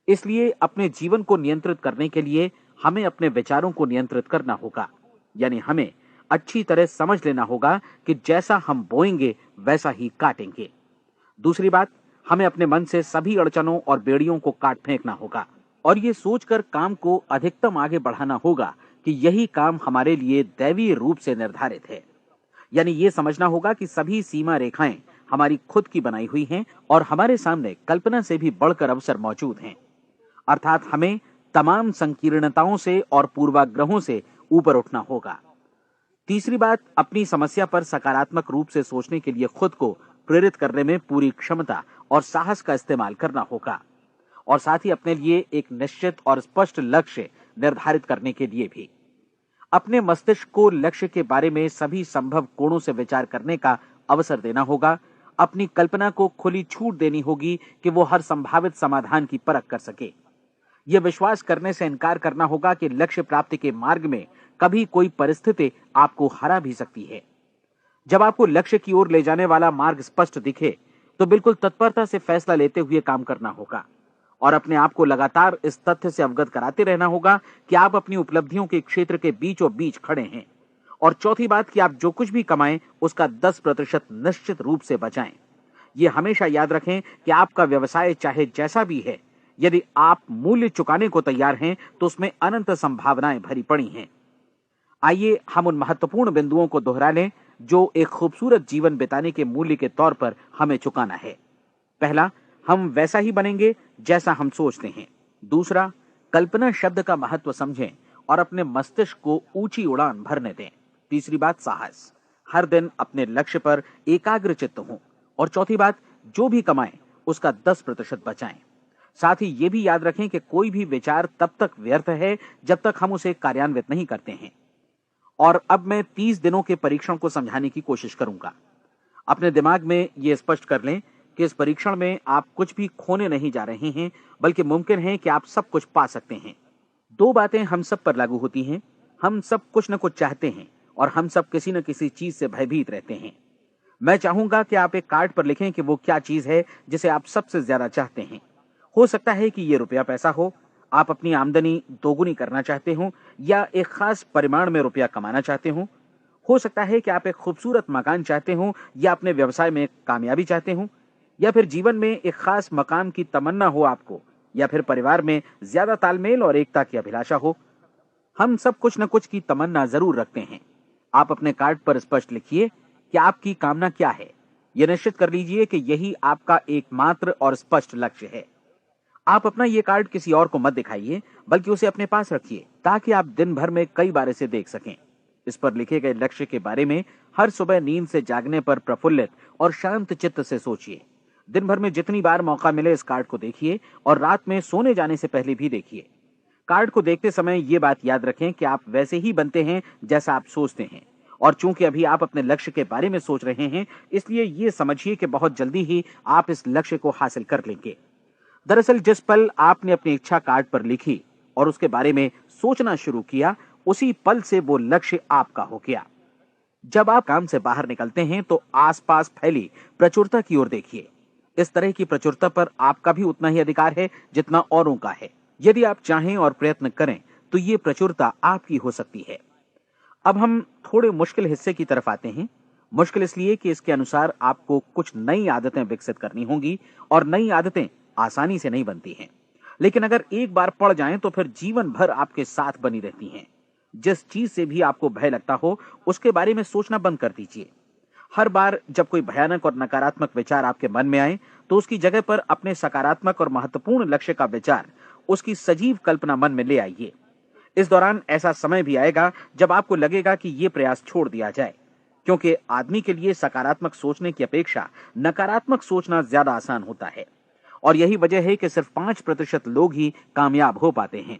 A: इसलिए अपने जीवन को नियंत्रित करने के लिए हमें अपने विचारों को नियंत्रित करना होगा। यानी हमें अच्छी तरह समझ लेना होगा कि जैसा हम बोएंगे वैसा ही काटेंगे। दूसरी बात, हमें अपने मन से सभी अड़चनों और बेड़ियों को काट फेंकना होगा और ये सोचकर काम को अधिकतम आगे बढ़ाना होगा कि यही काम हमारे लिए दैवीय रूप से निर्धारित है। यानी ये समझना होगा कि सभी सीमा रेखाएं हमारी खुद की बनाई हुई हैं और हमारे सामने कल्पना से भी बढ़कर अवसर मौजूद हैं। अर्थात हमें तमाम संकीर्णताओं से और पूर्वाग्रहों से ऊपर उठना होगा। तीसरी बात, अपनी समस्या पर सकारात्मक रूप से सोचने के लिए खुद को प्रेरित करने में पूरी क्षमता और साहस का इस्तेमाल करना होगा, और साथ ही अपने लिए एक निश्चित और स्पष्ट लक्ष्य निर्धारित करने के लिए भी अपने मस्तिष्क को लक्ष्य के बारे में सभी संभव कोणों से विचार करने का अवसर देना होगा। अपनी कल्पना को खुली छूट देनी होगी कि वो हर संभावित समाधान की परख कर सके। यह विश्वास करने से इनकार करना होगा कि लक्ष्य प्राप्ति के मार्ग में कभी कोई परिस्थिति आपको हरा भी सकती है। जब आपको लक्ष्य की ओर ले जाने वाला मार्ग स्पष्ट दिखे, तो बिल्कुल तत्परता से फैसला लेते हुए काम करना होगा और अपने आप को लगातार इस तथ्य से अवगत कराते रहना होगा कि आप अपनी उपलब्धियों के क्षेत्र के बीचों बीच खड़े हैं। और चौथी बात कि आप जो कुछ भी कमाएं, उसका 10% निश्चित रूप से बचाएं। ये हमेशा याद रखें कि आपका व्यवसाय चाहे जैसा भी है, यदि आप मूल्य चुकाने को तैयार हैं, तो उसमें अनंत संभावनाएं भरी पड़ी हैं। आइए हम उन महत्वपूर्ण बिंदुओं को दोहरा लें जो एक खूबसूरत जीवन बिताने के मूल्य के तौर पर हमें चुकाना है। पहला, हम वैसा ही बनेंगे जैसा हम सोचते हैं। दूसरा, कल्पना शब्द का महत्व समझें और अपने मस्तिष्क को ऊंची उड़ान भरने दें। तीसरी बात, साहस, हर दिन अपने लक्ष्य पर एकाग्रचित्त हों। और चौथी बात, जो भी कमाएं उसका 10% बचाएं। साथ ही ये भी याद रखें कि कोई भी विचार तब तक व्यर्थ है जब तक हम उसे कार्यान्वित नहीं करते हैं। और अब मैं 30 दिनों के परीक्षण को समझाने की कोशिश करूंगा। अपने दिमाग में ये स्पष्ट कर लें कि इस परीक्षण में आप कुछ भी खोने नहीं जा रहे हैं, बल्कि मुमकिन है कि आप सब कुछ पा सकते हैं। दो बातें हम सब पर लागू होती हैं। हम सब कुछ न कुछ चाहते हैं और हम सब किसी न किसी चीज से भयभीत रहते हैं। मैं चाहूंगा कि आप एक कार्ड पर लिखें कि वो क्या चीज है जिसे आप सबसे ज्यादा चाहते हैं। हो सकता है कि ये रुपया पैसा हो, आप अपनी आमदनी दोगुनी करना चाहते हो, या एक खास परिमाण में रुपया कमाना चाहते हो सकता है कि आप एक खूबसूरत मकान चाहते हो, या अपने व्यवसाय में कामयाबी चाहते हो, या फिर जीवन में एक खास मकाम की तमन्ना हो आपको, या फिर परिवार में ज्यादा तालमेल और एकता की अभिलाषा हो। हम सब कुछ न कुछ की तमन्ना जरूर रखते हैं। आप अपने कार्ड पर स्पष्ट लिखिए कि आपकी कामना क्या है। यह निश्चित कर लीजिए कि यही आपका एकमात्र और स्पष्ट लक्ष्य है। आप अपना ये कार्ड किसी और को मत दिखाइए, बल्कि उसे अपने पास रखिए ताकि आप दिन भर में कई बार इसे देख सकें। इस पर लिखे गए लक्ष्य के बारे में हर सुबह नींद से जागने पर प्रफुल्लित और शांत चित्त से सोचिए। दिन भर में जितनी बार मौका मिले इस कार्ड को देखिए और रात में सोने जाने से पहले भी देखिए। कार्ड को देखते समय ये बात याद रखें कि आप वैसे ही बनते हैं जैसा आप सोचते हैं। और चूंकि अभी आप अपने लक्ष्य के बारे में सोच रहे हैं, इसलिए ये समझिए कि बहुत जल्दी ही आप इस लक्ष्य को हासिल कर लेंगे। दरअसल जिस पल आपने अपनी इच्छा कार्ड पर लिखी और उसके बारे में सोचना शुरू किया, उसी पल से वो लक्ष्य आपका हो गया। जब आप काम से बाहर निकलते हैं तो आसपास फैली प्रचुरता की ओर देखिए। इस तरह की प्रचुरता पर आपका भी उतना ही अधिकार है जितना औरों का है। यदि आप चाहें और प्रयत्न करें तो ये प्रचुरता आपकी हो सकती है। अब हम थोड़े मुश्किल हिस्से की तरफ आते हैं। मुश्किल इसलिए कि इसके अनुसार आपको कुछ नई आदतें विकसित करनी होंगी और नई आदतें आसानी से नहीं बनती हैं। लेकिन अगर एक बार पड़ जाएं तो फिर जीवन भर आपके साथ बनी रहती हैं। जिस चीज से भी आपको भय लगता हो, उसके बारे में सोचना बंद कर दीजिए। हर बार जब कोई भयानक और नकारात्मक विचार आपके मन में आए, तो उसकी जगह पर अपने सकारात्मक और महत्वपूर्ण लक्ष्य का विचार, उसकी सजीव कल्पना मन में ले आइए। इस दौरान ऐसा समय भी आएगा जब आपको लगेगा कि ये प्रयास छोड़ दिया जाए, क्योंकि आदमी के लिए सकारात्मक सोचने की अपेक्षा नकारात्मक सोचना ज्यादा आसान होता है। और यही वजह है कि सिर्फ 5% लोग ही कामयाब हो पाते हैं।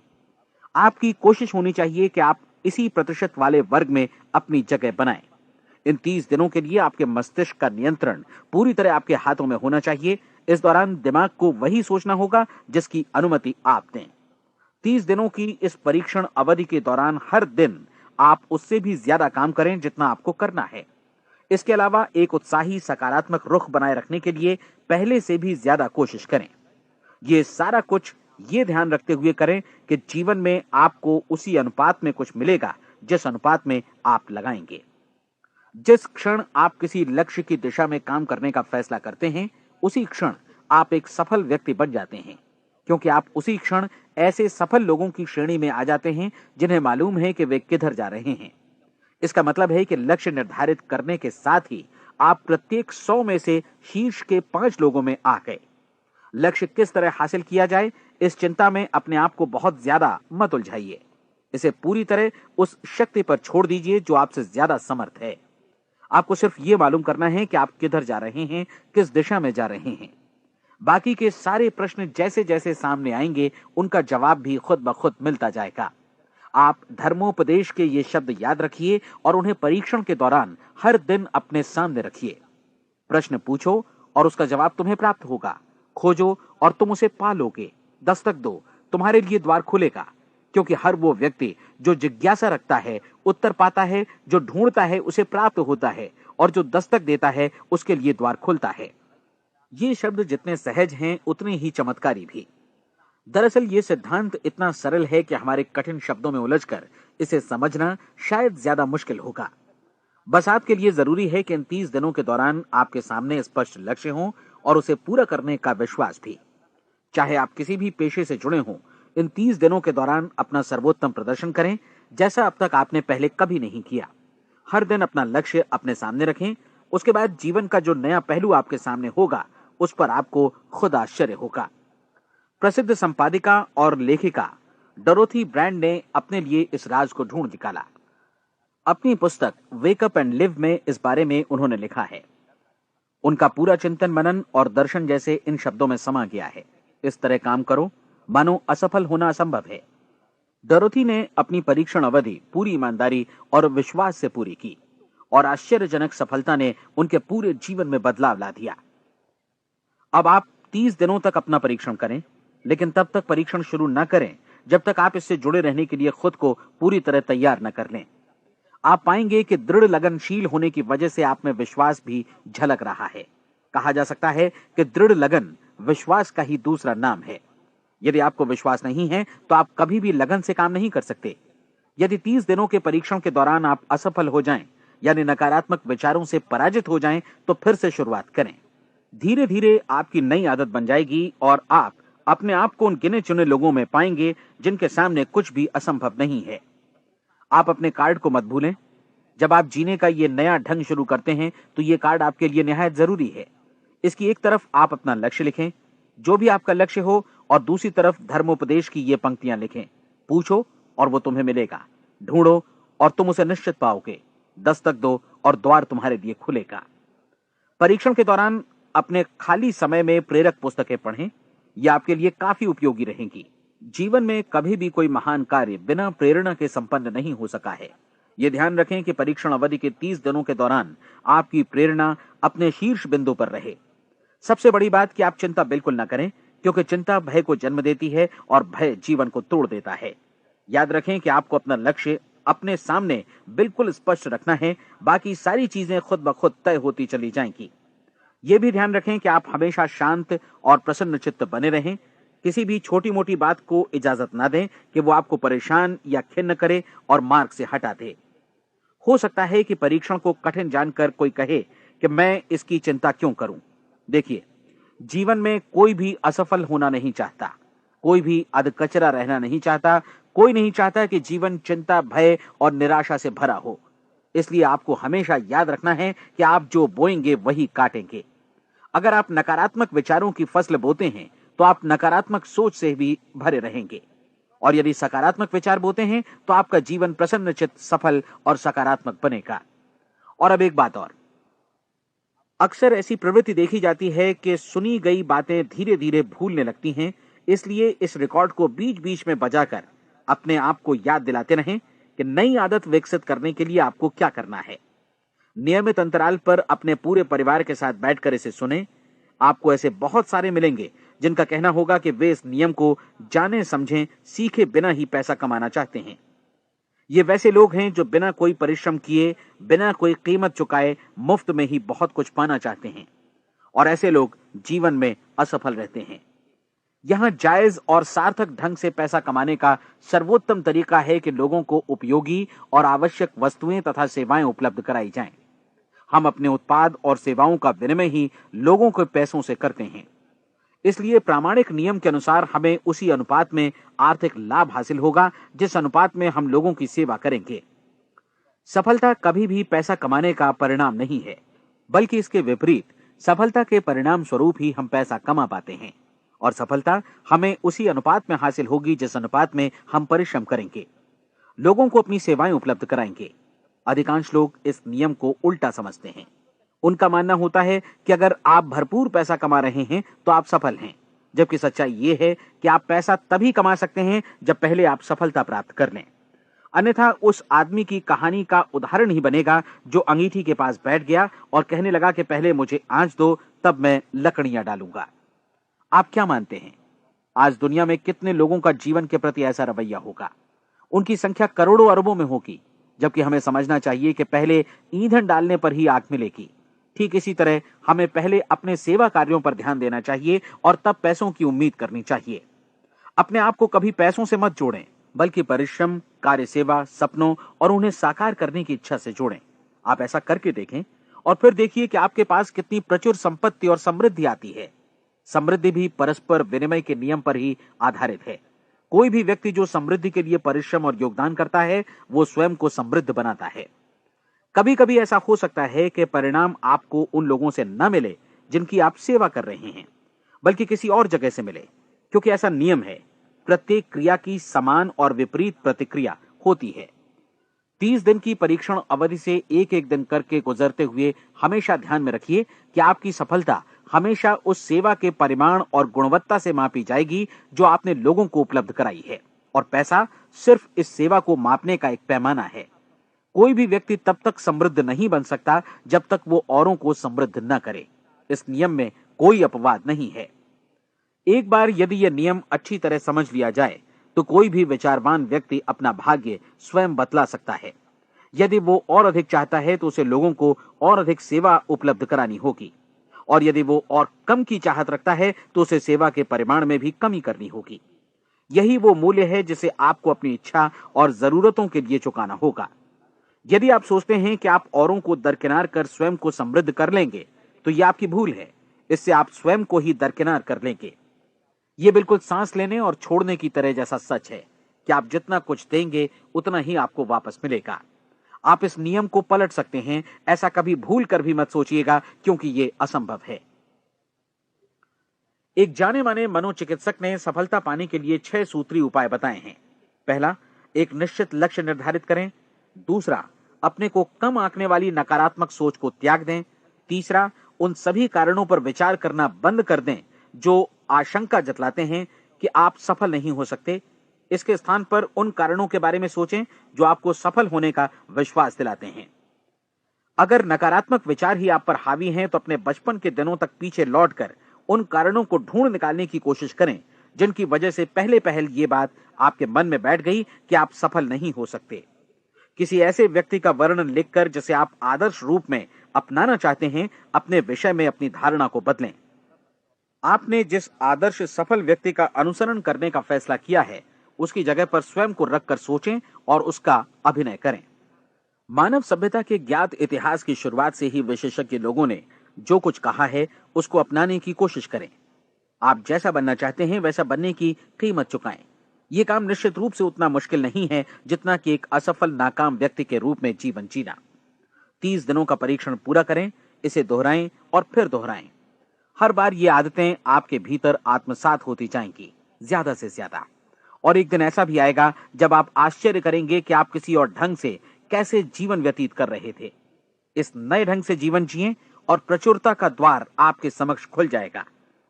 A: आपकी कोशिश होनी चाहिए कि आप इसी प्रतिशत वाले वर्ग में अपनी जगह बनाएं। इन 30 दिनों के लिए आपके मस्तिष्क का नियंत्रण पूरी तरह आपके हाथों में होना चाहिए। इस दौरान दिमाग को वही सोचना होगा जिसकी अनुमति आप दें। 30 दिनों की इस परीक्षण अवधि के दौरान हर दिन आप उससे भी ज्यादा काम करें जितना आपको करना है। इसके अलावा एक उत्साही सकारात्मक रुख बनाए रखने के लिए पहले से भी ज्यादा कोशिश करें। ये सारा कुछ ये ध्यान रखते हुए करें कि जीवन में आपको उसी अनुपात में कुछ मिलेगा जिस अनुपात में आप लगाएंगे। जिस क्षण आप किसी लक्ष्य की दिशा में काम करने का फैसला करते हैं, उसी क्षण आप एक सफल व्यक्ति बन जाते हैं, क्योंकि आप उसी क्षण ऐसे सफल लोगों की श्रेणी में आ जाते हैं जिन्हें मालूम है कि वे किधर जा रहे हैं। इसका मतलब है कि लक्ष्य निर्धारित करने के साथ ही आप प्रत्येक 100 में से शीर्ष के 5 लोगों में आ गए। लक्ष्य किस तरह हासिल किया जाए, इस चिंता में अपने आप को बहुत ज्यादा मत उलझाइए। इसे पूरी तरह उस शक्ति पर छोड़ दीजिए जो आपसे ज्यादा समर्थ है। आपको सिर्फ ये मालूम करना है कि आप किधर जा रहे हैं, किस दिशा में जा रहे हैं। बाकी के सारे प्रश्न जैसे जैसे सामने आएंगे, उनका जवाब भी खुद ब खुद मिलता जाएगा। आप धर्मोपदेश के ये शब्द याद रखिए और उन्हें परीक्षण के दौरान हर दिन अपने सामने रखिए। प्रश्न पूछो और उसका जवाब तुम्हें प्राप्त होगा। खोजो और तुम उसे पा लोगे। दस्तक दो, तुम्हारे लिए द्वार खुलेगा। क्योंकि हर वो व्यक्ति जो जिज्ञासा रखता है उत्तर पाता है, जो ढूंढता है उसे प्राप्त होता है, और जो दस्तक देता है उसके लिए द्वार खुलता है। ये शब्द जितने सहज हैं उतने ही चमत्कारी भी। दरअसल ये सिद्धांत इतना सरल है कि हमारे कठिन शब्दों में उलझकर इसे समझना शायद ज्यादा मुश्किल होगा। बस आपके लिए जरूरी है कि इन 30 दिनों के दौरान आपके सामने स्पष्ट लक्ष्य हो और उसे पूरा करने का विश्वास भी। चाहे आप किसी भी पेशे से जुड़े हों, इन 30 दिनों के दौरान अपना सर्वोत्तम प्रदर्शन करें, जैसा अब तक आपने पहले कभी नहीं किया। हर दिन अपना लक्ष्य अपने सामने रखें। उसके बाद जीवन का जो नया पहलू आपके सामने होगा उस पर आपको खुद आश्चर्य होगा। प्रसिद्ध संपादिका और लेखिका डोरोथी ब्रैंड ने अपने लिए इस राज को ढूंढ निकाला। अपनी पुस्तक वेक अप एंड लिव में इस बारे में उन्होंने लिखा है। उनका पूरा चिंतन मनन और दर्शन जैसे इन शब्दों में समा गया है। इस तरह काम करो मानो असफल होना असंभव है। डोरोथी ने अपनी परीक्षण अवधि पूरी ईमानदारी और विश्वास से पूरी की और आश्चर्यजनक सफलता ने उनके पूरे जीवन में बदलाव ला दिया। अब आप 30 दिनों तक अपना परीक्षण करें, लेकिन तब तक परीक्षण शुरू न करें जब तक आप इससे जुड़े रहने के लिए खुद को पूरी तरह तैयार न कर लें। आप पाएंगे कि दृढ़ लगनशील होने की वजह से आप में विश्वास भी झलक रहा है। कहा जा सकता है कि दृढ़ लगन विश्वास का ही दूसरा नाम है। यदि आपको विश्वास नहीं है तो आप कभी भी लगन से काम नहीं कर सकते। यदि 30 दिनों के परीक्षण के दौरान आप असफल हो जाएं, यानी नकारात्मक विचारों से पराजित हो जाएं, तो फिर से शुरुआत करें। धीरे धीरे आपकी नई आदत बन जाएगी और आप अपने आप को उन गिने चुने लोगों में पाएंगे जिनके सामने कुछ भी असंभव नहीं है। आप अपने कार्ड को मत भूलें। जब आप जीने का ये नया ढंग शुरू करते हैं तो ये कार्ड आपके लिए निहायत जरूरी है। इसकी एक तरफ आप अपना लक्ष्य लिखें, जो भी आपका लक्ष्य हो, और दूसरी तरफ धर्मोपदेश की ये पंक्तियां लिखें। पूछो और वो तुम्हें मिलेगा। ढूंढो और तुम उसे निश्चित पाओगे। दस्तक दो और द्वार तुम्हारे लिए खुलेगा। परीक्षण के दौरान अपने खाली समय में प्रेरक पुस्तकें पढ़ें। ये आपके लिए काफी उपयोगी रहेंगी। जीवन में कभी भी कोई महान कार्य बिना प्रेरणा के संपन्न नहीं हो सका है। ये ध्यान रखें कि परीक्षण अवधि के 30 दिनों के दौरान आपकी प्रेरणा अपने शीर्ष बिंदु पर रहे। सबसे बड़ी बात कि आप चिंता बिल्कुल न करें, क्योंकि चिंता भय को जन्म देती है और भय जीवन को तोड़ देता है। याद रखें कि आपको अपना लक्ष्य अपने सामने बिल्कुल स्पष्ट रखना है। बाकी सारी चीजें खुद ब खुद तय होती चली जाएंगी। ये भी ध्यान रखें कि आप हमेशा शांत और प्रसन्न चित्त बने रहें। किसी भी छोटी मोटी बात को इजाजत ना दें कि वो आपको परेशान या खिन्न करे और मार्ग से हटा दे। हो सकता है कि परीक्षण को कठिन जानकर कोई कहे कि मैं इसकी चिंता क्यों करूं। देखिए, जीवन में कोई भी असफल होना नहीं चाहता, कोई भी अधकचरा रहना नहीं चाहता, कोई नहीं चाहता कि जीवन चिंता, भय और निराशा से भरा हो। इसलिए आपको हमेशा याद रखना है कि आप जो बोएंगे वही काटेंगे। अगर आप नकारात्मक विचारों की फसल बोते हैं तो आप नकारात्मक सोच से भी भरे रहेंगे, और यदि सकारात्मक विचार बोते हैं तो आपका जीवन प्रसन्नचित्त, सफल और सकारात्मक बनेगा। और अब एक बात और, अक्सर ऐसी प्रवृत्ति देखी जाती है कि सुनी गई बातें धीरे धीरे भूलने लगती हैं। इसलिए इस रिकॉर्ड को बीच बीच में बजाकर अपने आप को याद दिलाते रहें कि नई आदत विकसित करने के लिए आपको क्या करना है। नियमित अंतराल पर अपने पूरे परिवार के साथ बैठकर इसे सुने। आपको ऐसे बहुत सारे मिलेंगे जिनका कहना होगा कि वे इस नियम को जाने समझें सीखे बिना ही पैसा कमाना चाहते हैं। ये वैसे लोग हैं जो बिना कोई परिश्रम किए, बिना कोई कीमत चुकाए मुफ्त में ही बहुत कुछ पाना चाहते हैं, और ऐसे लोग जीवन में असफल रहते हैं। यहां जायज और सार्थक ढंग से पैसा कमाने का सर्वोत्तम तरीका है कि लोगों को उपयोगी और आवश्यक वस्तुएं तथा सेवाएं उपलब्ध कराई जाएं। हम अपने उत्पाद और सेवाओं का विनिमय ही लोगों के पैसों से करते हैं। इसलिए प्रामाणिक नियम के अनुसार हमें उसी अनुपात में आर्थिक लाभ हासिल होगा जिस अनुपात में हम लोगों की सेवा करेंगे। सफलता कभी भी पैसा कमाने का परिणाम नहीं है, बल्कि इसके विपरीत सफलता के परिणाम स्वरूप ही हम पैसा कमा पाते हैं, और सफलता हमें उसी अनुपात में हासिल होगी जिस अनुपात में हम परिश्रम करेंगे, लोगों को अपनी सेवाएं उपलब्ध कराएंगे। अधिकांश लोग इस नियम को उल्टा समझते हैं। उनका मानना होता है कि अगर आप भरपूर पैसा कमा रहे हैं तो आप सफल हैं, जबकि सच्चाई यह है कि आप पैसा तभी कमा सकते हैं जब पहले आप सफलता प्राप्त कर लें। अन्यथा उस आदमी की कहानी का उदाहरण ही बनेगा जो अंगीठी के पास बैठ गया और कहने लगा कि पहले मुझे आंच दो, तब मैं लकड़ियां डालूंगा। आप क्या मानते हैं, आज दुनिया में कितने लोगों का जीवन के प्रति ऐसा रवैया होगा? उनकी संख्या करोड़ों अरबों में होगी। जबकि हमें समझना चाहिए कि पहले ईंधन डालने पर ही आग मिलेगी। ठीक इसी तरह हमें पहले अपने सेवा कार्यों पर ध्यान देना चाहिए और तब पैसों की उम्मीद करनी चाहिए। अपने आप को कभी पैसों से मत जोड़ें, बल्कि परिश्रम, कार्य सेवा, सपनों और उन्हें साकार करने की इच्छा से जोड़ें। आप ऐसा करके देखें और फिर देखिए कि आपके पास कितनी प्रचुर संपत्ति और समृद्धि आती है। समृद्धि भी परस्पर विनिमय के नियम पर ही आधारित है। कोई भी व्यक्ति जो समृद्धि के लिए परिश्रम और योगदान करता है, वो स्वयं को समृद्ध बनाता है। कभी कभी ऐसा हो सकता है कि परिणाम आपको उन लोगों से न मिले जिनकी आप सेवा कर रहे हैं, बल्कि किसी और जगह से मिले, क्योंकि ऐसा नियम है। प्रत्येक क्रिया की समान और विपरीत प्रतिक्रिया होती है। 30 दिन की परीक्षण अवधि से एक एक दिन करके गुजरते हुए हमेशा ध्यान में रखिए कि आपकी सफलता हमेशा उस सेवा के परिमाण और गुणवत्ता से मापी जाएगी जो आपने लोगों को उपलब्ध कराई है, और पैसा सिर्फ इस सेवा को मापने का एक पैमाना है। कोई भी व्यक्ति तब तक समृद्ध नहीं बन सकता जब तक वो औरों को समृद्ध न करे। इस नियम में कोई अपवाद नहीं है। एक बार यदि यह नियम अच्छी तरह समझ लिया जाए तो कोई भी विचारवान व्यक्ति अपना भाग्य स्वयं बतला सकता है। यदि वो और अधिक चाहता है तो उसे लोगों को और अधिक सेवा उपलब्ध करानी होगी, और यदि वो और कम की चाहत रखता है तो उसे सेवा के परिमाण में भी कमी करनी होगी। यही वो मूल्य है जिसे आपको अपनी इच्छा और जरूरतों के लिए चुकाना होगा। यदि आप सोचते हैं कि आप औरों को दरकिनार कर स्वयं को समृद्ध कर लेंगे, तो यह आपकी भूल है। इससे आप स्वयं को ही दरकिनार कर लेंगे। यह बिल्कुल सांस लेने और छोड़ने की तरह जैसा सच है कि आप जितना कुछ देंगे उतना ही आपको वापस मिलेगा। आप इस नियम को पलट सकते हैं, ऐसा कभी भूल कर भी मत सोचिएगा, क्योंकि यह असंभव है। एक जाने माने मनोचिकित्सक ने सफलता पाने के लिए 6 सूत्री उपाय बताए हैं। पहला, एक निश्चित लक्ष्य निर्धारित करें। दूसरा, अपने को कम आंकने वाली नकारात्मक सोच को त्याग दें। तीसरा, उन सभी कारणों पर विचार करना बंद कर दें जो आशंका जतलाते हैं कि आप सफल नहीं हो सकते। इसके स्थान पर उन कारणों के बारे में सोचें जो आपको सफल होने का विश्वास दिलाते हैं। अगर नकारात्मक विचार ही आप पर हावी हैं तो अपने बचपन के दिनों तक पीछे लौटकर उन कारणों को ढूंढ निकालने की कोशिश करें जिनकी वजह से पहले पहल ये बात आपके मन में बैठ गई कि आप सफल नहीं हो सकते। किसी ऐसे व्यक्ति का वर्णन लिखकर जिसे आप आदर्श रूप में अपनाना चाहते हैं, अपने विषय में अपनी धारणा को बदलें। आपने जिस आदर्श सफल व्यक्ति का अनुसरण करने का फैसला किया है, उसकी जगह पर स्वयं को रखकर सोचें और उसका अभिनय करें। मानव सभ्यता के ज्ञात इतिहास की शुरुआत से ही विशेषज्ञ लोगों ने जो कुछ कहा है उसको अपनाने की कोशिश करें। आप जैसा बनना चाहते हैं वैसा बनने की कीमत चुकाएं। यह काम निश्चित रूप से उतना मुश्किल नहीं है जितना कि एक असफल नाकाम व्यक्ति के रूप में जीवन जीना। 30 दिनों का परीक्षण पूरा करें, इसे दोहराएं और फिर दोहराएं। हर बार ये आदतें आपके भीतर आत्मसात होती जाएंगी, ज्यादा से ज्यादा। और एक दिन ऐसा भी आएगा जब आप आश्चर्य करेंगे कि आप किसी और ढंग से कैसे जीवन व्यतीत कर रहे थे। इस नए ढंग से जीवन जिएं और प्रचुरता का द्वार आपके समक्ष खुल जाएगा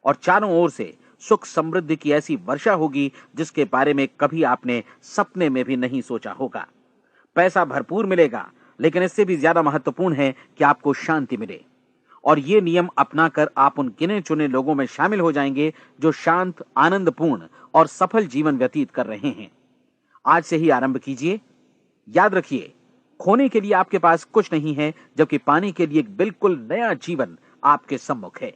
A: और चारों ओर से सुख समृद्धि की ऐसी वर्षा होगी जिसके बारे में कभी आपने सपने में भी नहीं सोचा होगा। पैसा भरपूर मिलेगा, लेकिन इससे भी ज्यादा महत्वपूर्ण है कि आपको शांति मिले। और ये नियम अपनाकर आप उन गिने चुने लोगों में शामिल हो जाएंगे जो शांत, आनंदपूर्ण और सफल जीवन व्यतीत कर रहे हैं। आज से ही आरंभ कीजिए। याद रखिए, खोने के लिए आपके पास कुछ नहीं है, जबकि पाने के लिए एक बिल्कुल नया जीवन आपके सम्मुख है।